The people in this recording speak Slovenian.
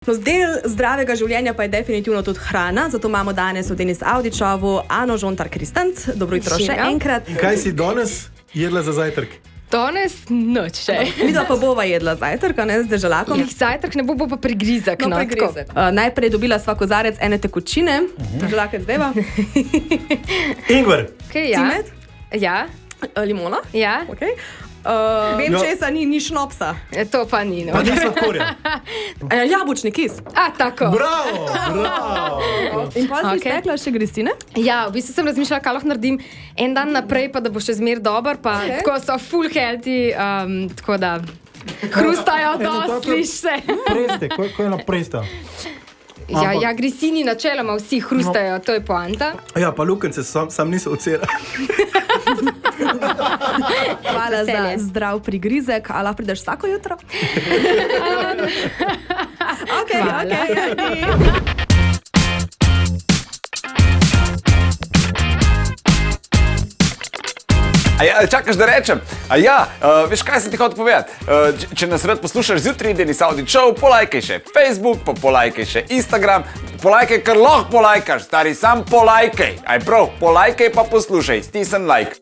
No, del zdravega življenja pa je definitivno tudi hrana, zato imamo danes v Denis Avdičovu Ano Žontar-Kristanc. Dobro jutro še enkrat. In kaj si danes jedla za zajtrk? Danes noč še. Midva pa bova jedla zajtrk, ne, z deželakom. Zajtrk ne bo pa prigrizek. No, prigrizek. Najprej dobila sva kozarec ene tekočine, deželake zdajva. Ingver. Okay, ja. Cimet. Ja. Limona. Ja. Okay. Vem, česa ni šnopsa. To pa ni. No. Pa ni sladkorja. Jabučni kis. Tako. Bravo, bravo. In pa si stekla še grisine? Ja, v bistvu sem razmišljala, kaj lahko naredim en dan naprej, pa da bo še zmer dober, pa tako so full healthy, tako da hrustajo dosti, sliš se. Preste, ko je na presta? Ja, grisini načeloma vsi hrustajo, to je poanta. Ja, pa lukence sam niso ocera. Hvala za zdrav prigrizek. A lahko prideš vsako jutro? Okay. Čakaš, da rečem? Veš, kaj sem ti hotel povedati? Če nas rad poslušaš zjutraj, Denis Avdić Show, polajkaj še Facebook, pa polajkaj še Instagram. Polajkaj, kar lahko polajkaš, stari, sam polajkaj. Aj prav, polajkaj pa poslušaj, stisni like.